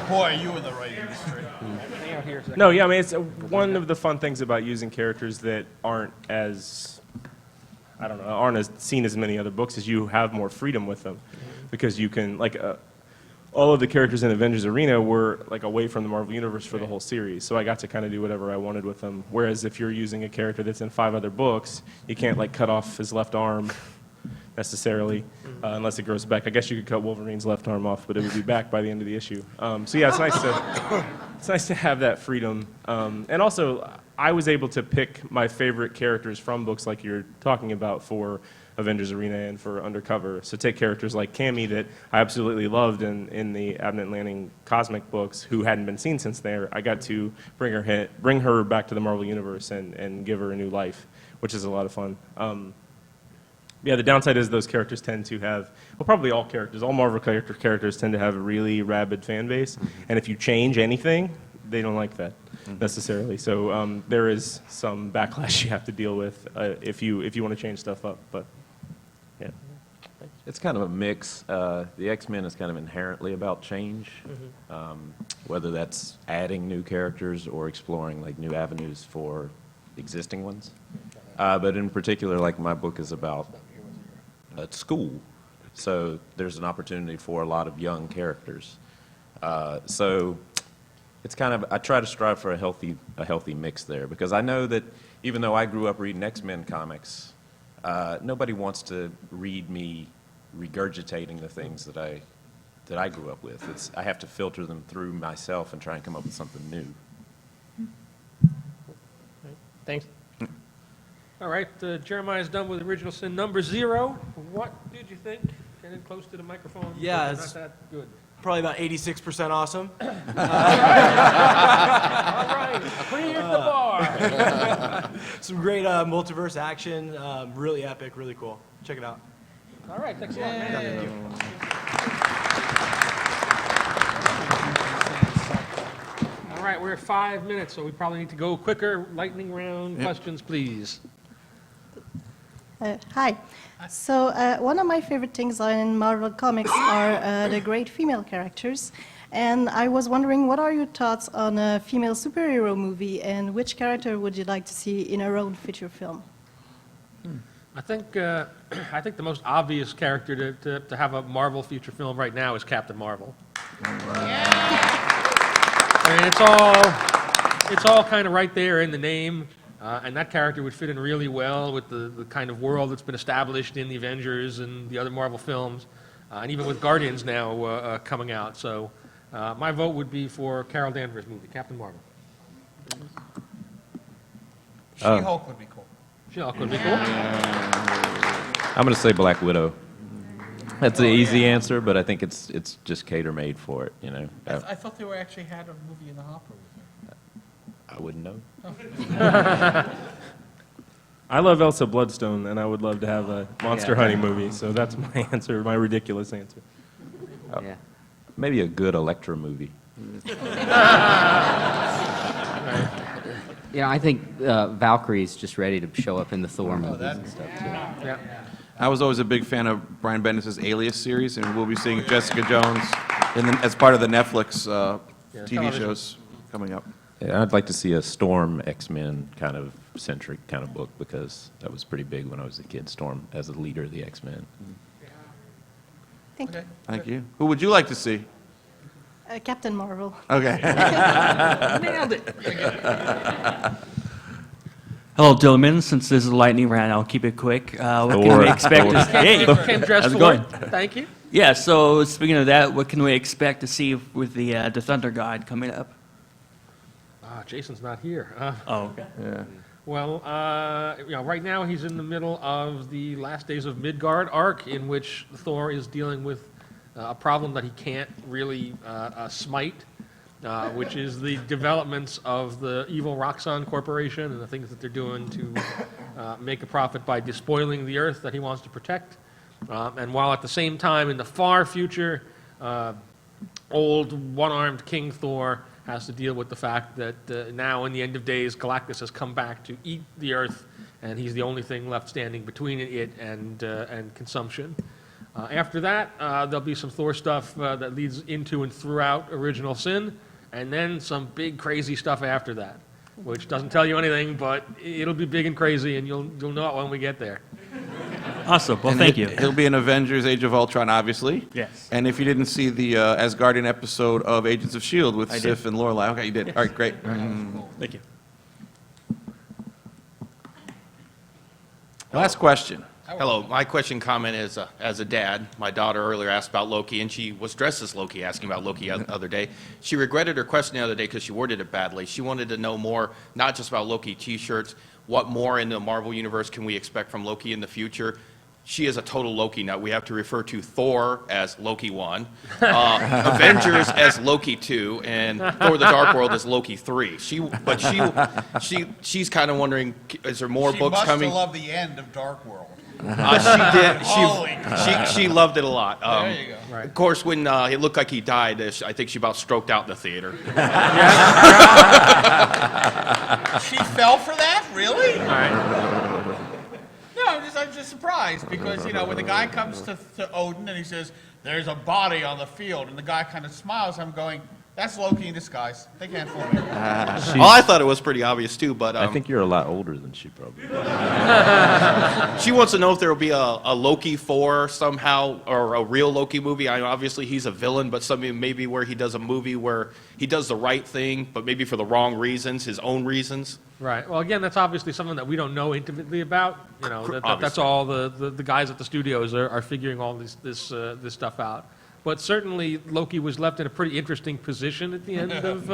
[SPEAKER 3] Boy, you in the right industry.
[SPEAKER 8] No, yeah, I mean, it's one of the fun things about using characters that aren't as, I don't know, aren't as seen as many other books, is you have more freedom with them, because you can, like, all of the characters in Avengers Arena were like away from the Marvel Universe for the whole series, so I got to kind of do whatever I wanted with them. Whereas if you're using a character that's in 5 other books, you can't like cut off his left arm necessarily, unless it grows back. I guess you could cut Wolverine's left arm off, but it would be back by the end of the issue. So yeah, it's nice to have that freedom. And also, I was able to pick my favorite characters from books like you're talking about for Avengers Arena and for Undercover. So take characters like Cammy that I absolutely loved in the Abnett Lanning Cosmic books, who hadn't been seen since there. I got to bring her back to the Marvel Universe and give her a new life, which is a lot of fun. Yeah, the downside is those characters tend to have, well, probably all characters, all Marvel characters tend to have a really rabid fan base, and if you change anything, they don't like that necessarily. So there is some backlash you have to deal with if you want to change stuff up. But yeah,
[SPEAKER 7] It's kind of a mix. The X-Men is kind of inherently about change, whether that's adding new characters or exploring like new avenues for existing ones. But in particular, like my book is about a school, so there's an opportunity for a lot of young characters. So it's kind of, I try to strive for a healthy mix there, because I know that even though I grew up reading X-Men comics, nobody wants to read me regurgitating the things that I grew up with. I have to filter them through myself and try and come up with something new.
[SPEAKER 20] Thanks.
[SPEAKER 1] All right, Jeremiah's done with Original Sin number 0. What did you think? Get in close to the microphone.
[SPEAKER 10] Yeah,
[SPEAKER 1] Not
[SPEAKER 10] it's
[SPEAKER 1] that good.
[SPEAKER 10] probably about 86% awesome.
[SPEAKER 1] All right, cleared the bar.
[SPEAKER 10] Some great multiverse action, really epic, really cool. Check it out.
[SPEAKER 1] All right, thanks a lot, man.
[SPEAKER 10] Thank you.
[SPEAKER 1] All right, we're at 5 minutes, so we probably need to go quicker. Lightning round
[SPEAKER 2] Yep.
[SPEAKER 1] questions, please.
[SPEAKER 21] Hi. So one of my favorite things in Marvel Comics are the great female characters. And I was wondering, what are your thoughts on a female superhero movie, and which character would you like to see in her own feature film?
[SPEAKER 1] I think the most obvious character to have a Marvel feature film right now is Captain Marvel. I mean, it's all kind of right there in the name, and that character would fit in really well with the kind of world that's been established in the Avengers and the other Marvel films, and even with Guardians now coming out. So my vote would be for Carol Danvers' movie, Captain Marvel.
[SPEAKER 3] She-Hulk would be cool.
[SPEAKER 1] She-Hulk would be cool.
[SPEAKER 7] I'm going to say Black Widow. That's an easy answer, but I think it's just cater-made for it, you know.
[SPEAKER 3] I thought they actually had a movie in the hopper with her.
[SPEAKER 7] I wouldn't know.
[SPEAKER 8] I love Elsa Bloodstone, and I would love to have a Monster Hunting movie, so that's my answer, my ridiculous answer.
[SPEAKER 9] Yeah.
[SPEAKER 7] Maybe a good Elektra movie.
[SPEAKER 9] You know, I think Valkyrie's just ready to show up in the Thor movies and stuff too.
[SPEAKER 1] Yeah.
[SPEAKER 2] I was always a big fan of Brian Bendis' Alias series, and we'll be seeing Jessica Jones as part of the Netflix TV
[SPEAKER 1] television
[SPEAKER 2] shows coming up.
[SPEAKER 7] Yeah, I'd like to see a Storm X-Men kind of centric kind of book, because that was pretty big when I was a kid, Storm as the leader of the X-Men.
[SPEAKER 21] Thank you.
[SPEAKER 2] Thank you. Who would you like to see?
[SPEAKER 21] Captain Marvel.
[SPEAKER 2] Okay.
[SPEAKER 1] Nailed it.
[SPEAKER 22] Hello, gentlemen. Since this is a lightning round, I'll keep it quick. What can
[SPEAKER 7] Thor.
[SPEAKER 22] we expect?
[SPEAKER 7] Thor.
[SPEAKER 22] Hey,
[SPEAKER 1] Came dressed
[SPEAKER 22] how's it
[SPEAKER 1] for
[SPEAKER 22] going?
[SPEAKER 1] it. Thank you.
[SPEAKER 22] Yeah. So speaking of that, what can we expect to see with the Thunder God coming up?
[SPEAKER 1] Jason's not here.
[SPEAKER 22] Oh, okay.
[SPEAKER 2] Yeah.
[SPEAKER 1] Well, right now he's in the middle of the Last Days of Midgard arc, in which Thor is dealing with a problem that he can't really smite, which is the developments of the evil Roxxon Corporation and the things that they're doing to make a profit by despoiling the Earth that he wants to protect. And while at the same time, in the far future, old one-armed King Thor has to deal with the fact that now in the end of days, Galactus has come back to eat the Earth, and he's the only thing left standing between it and consumption. After that, there'll be some Thor stuff that leads into and throughout Original Sin, and then some big crazy stuff after that, which doesn't tell you anything, but it'll be big and crazy, and you'll know it when we get there.
[SPEAKER 22] Awesome. Well,
[SPEAKER 2] And
[SPEAKER 22] thank you.
[SPEAKER 2] He'll be in Avengers: Age of Ultron, obviously.
[SPEAKER 22] Yes.
[SPEAKER 2] And if you didn't see the Asgardian episode of Agents of S.H.I.E.L.D. with
[SPEAKER 22] I
[SPEAKER 2] Sif
[SPEAKER 22] did.
[SPEAKER 2] and Lorelai. Okay, you did. All right, great.
[SPEAKER 22] Thank you.
[SPEAKER 2] Last question.
[SPEAKER 4] Hello, my question comment is, as a dad, my daughter earlier asked about Loki, and she was dressed as Loki, asking about Loki the other day. She regretted her question the other day because she worded it badly. She wanted to know more, not just about Loki t-shirts, what more in the Marvel Universe can we expect from Loki in the future? She is a total Loki nut. We have to refer to Thor as Loki 1, Avengers as Loki 2, and Thor the Dark World as Loki 3. She's kind of wondering, is there more books coming?
[SPEAKER 3] She must have loved the end of Dark World.
[SPEAKER 4] She did.
[SPEAKER 3] Holy
[SPEAKER 4] She loved it a lot.
[SPEAKER 3] There you go.
[SPEAKER 1] Right.
[SPEAKER 4] Of course, when it looked like he died, I think she about stroked out in the theater.
[SPEAKER 3] She fell for that? Really?
[SPEAKER 1] All right.
[SPEAKER 3] No, I'm just surprised because, when the guy comes to Odin and he says, there's a body on the field, and the guy kind of smiles, I'm going, that's Loki in disguise. They can't fool me.
[SPEAKER 4] Well, I thought it was pretty obvious too, but
[SPEAKER 7] I think you're a lot older than she probably.
[SPEAKER 4] she wants to know if there will be a Loki 4 somehow, or a real Loki movie. Obviously he's a villain, but something maybe where he does a movie where he does the right thing, but maybe for the wrong reasons, his own reasons.
[SPEAKER 1] Right. Well, again, that's obviously something that we don't know intimately about. That's all the guys at the studios are figuring all this stuff out. But certainly Loki was left in a pretty interesting position at the end of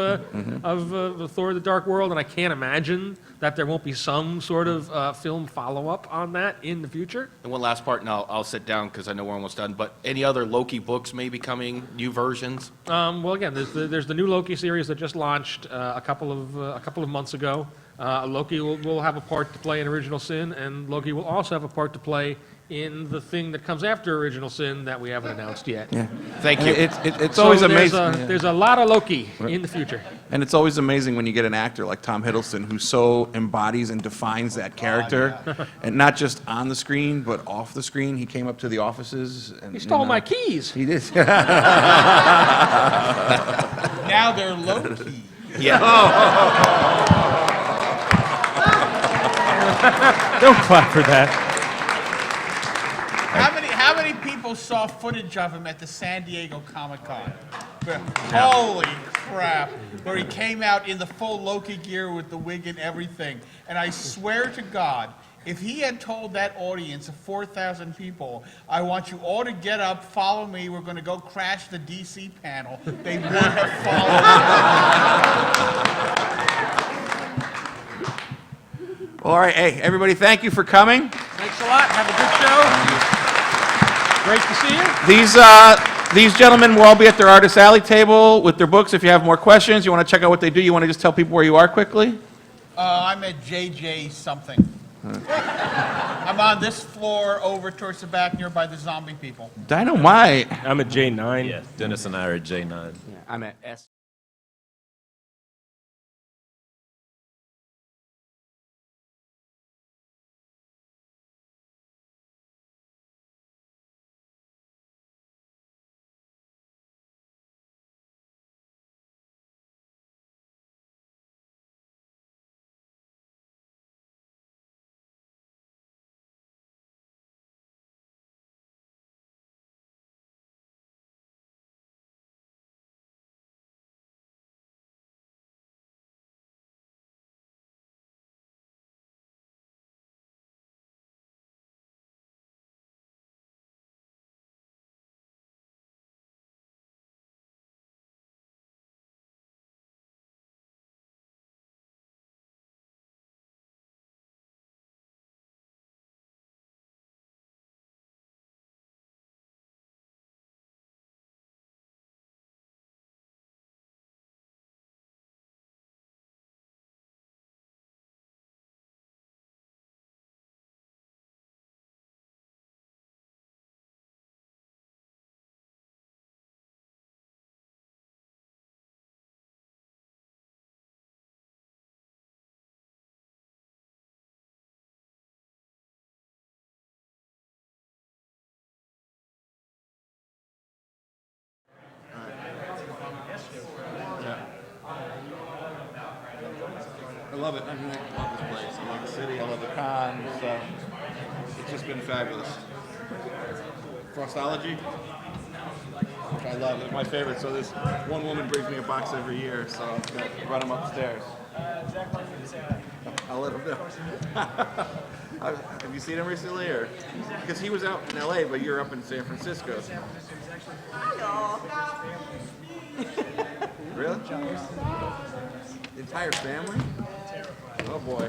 [SPEAKER 1] Thor: The Dark World, and I can't imagine that there won't be some sort of film follow-up on that in the future.
[SPEAKER 4] And one last part, and I'll sit down because I know we're almost done. But any other Loki books maybe coming, new versions?
[SPEAKER 1] Well, again, there's the new Loki series that just launched a couple of months ago. Loki will have a part to play in Original Sin, and Loki will also have a part to play in the thing that comes after Original Sin that we haven't announced yet.
[SPEAKER 2] Yeah.
[SPEAKER 4] Thank you.
[SPEAKER 2] It's always amazing.
[SPEAKER 1] There's a lot of Loki in the future.
[SPEAKER 2] And it's always amazing when you get an actor like Tom Hiddleston who so embodies and defines that character, and not just on the screen, but off the screen. He came up to the offices. And,
[SPEAKER 1] He stole my keys.
[SPEAKER 2] He did.
[SPEAKER 3] Now they're Loki.
[SPEAKER 4] Yeah.
[SPEAKER 8] Don't clap for that.
[SPEAKER 3] How many people saw footage of him at the San Diego Comic-Con? Holy crap. Where he came out in the full Loki gear with the wig and everything. And I swear to God, if he had told that audience of 4,000 people, I want you all to get up, follow me, we're going to go crash the DC panel, they would have followed.
[SPEAKER 2] All right, hey, everybody, thank you for coming.
[SPEAKER 1] Thanks a lot. Have a good show. Great to see you.
[SPEAKER 2] These gentlemen will all be at their Artist Alley table with their books. If you have more questions, you want to check out what they do, you want to just tell people where you are quickly?
[SPEAKER 3] I'm at JJ something. I'm on this floor over towards the back nearby the zombie people.
[SPEAKER 2] Dynamite.
[SPEAKER 8] I'm at J9.
[SPEAKER 7] Yeah, Dennis and I are at J9.
[SPEAKER 9] I'm at S.
[SPEAKER 2] love it. I love this place. I love the city. I love the cons. It's just been fabulous. Frostology, which I love. It's my favorite. So this one woman brings me a box every year, so I'm going to run them upstairs. I'll let him know. Have you seen him recently? Or because he was out in LA, but you're up in San Francisco.
[SPEAKER 11] Hello.
[SPEAKER 2] Really? The entire family? Oh boy.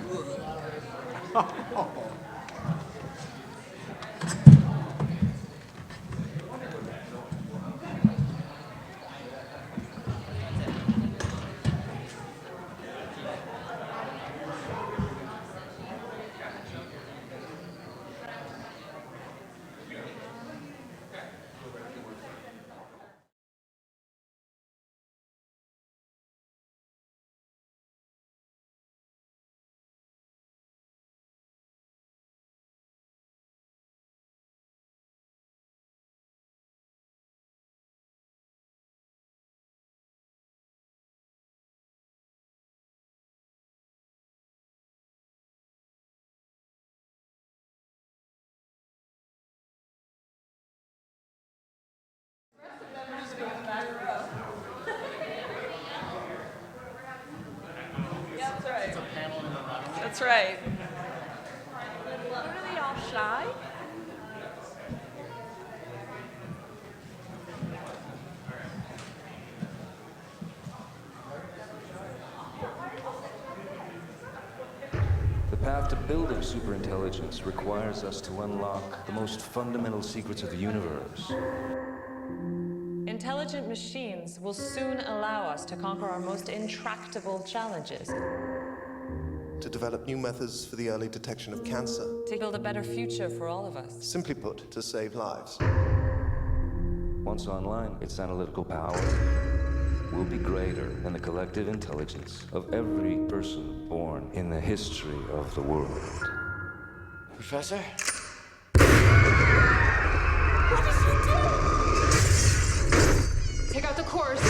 [SPEAKER 11] That's right. What are they all shy?
[SPEAKER 12] The path to building superintelligence requires us to unlock the most fundamental secrets of the universe.
[SPEAKER 23] Intelligent machines will soon allow us to conquer our most intractable challenges.
[SPEAKER 24] To develop new methods for the early detection of cancer.
[SPEAKER 23] To build a better future for all of us.
[SPEAKER 24] Simply put, to save lives.
[SPEAKER 12] Once online, its analytical power will be greater than the collective intelligence of every person born in the history of the world.
[SPEAKER 25] Professor?
[SPEAKER 11] What did you do? Take out the course.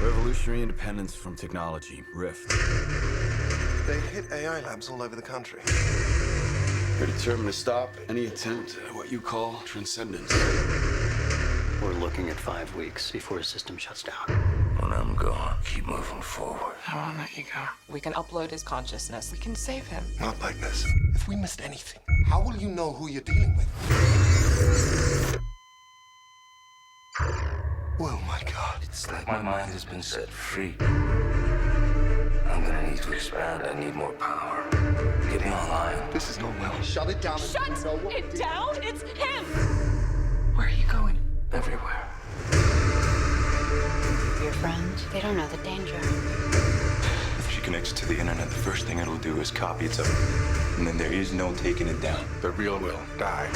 [SPEAKER 26] Revolutionary independence from technology, Rift.
[SPEAKER 24] They hit AI labs all over the country.
[SPEAKER 26] We're determined to stop any attempt at what you call transcendence.
[SPEAKER 27] We're looking at 5 weeks before his system shuts down.
[SPEAKER 12] When I'm gone, keep moving forward.
[SPEAKER 27] I won't let you go.
[SPEAKER 11] We can upload his consciousness. We can save him.
[SPEAKER 24] Not like this. If we missed anything, how will you know who you're dealing with? Oh my God.
[SPEAKER 12] It's like my mind has been set free. I'm gonna need to expand. I need more power. Get me online.
[SPEAKER 24] This is not well. Shut it down.
[SPEAKER 11] Shut it down! It's him!
[SPEAKER 27] Where are you going?
[SPEAKER 12] Everywhere.
[SPEAKER 28] Your friends, they don't know the danger.
[SPEAKER 26] If she connects to the internet, the first thing it'll do is copy itself. And then there is no taking it down.
[SPEAKER 24] The real will die.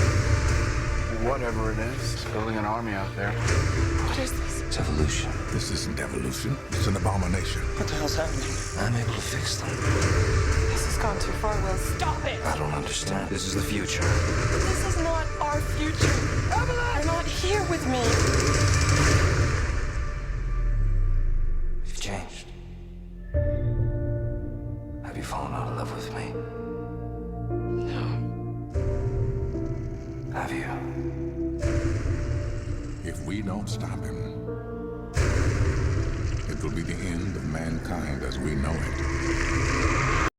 [SPEAKER 27] Whatever it is, it's building an army out there.
[SPEAKER 11] What is this?
[SPEAKER 12] It's evolution.
[SPEAKER 24] This isn't evolution. It's an abomination.
[SPEAKER 27] What the hell's happening?
[SPEAKER 12] I'm able to fix them.
[SPEAKER 11] This has gone too far, Will. Stop it!
[SPEAKER 12] I don't understand. This is the future.
[SPEAKER 11] This is not our future. You're not here with me.
[SPEAKER 12] You've changed. Have you fallen out of love with me?
[SPEAKER 11] No.
[SPEAKER 12] Have you?
[SPEAKER 24] If we don't stop him, it will be the end of mankind as we know it.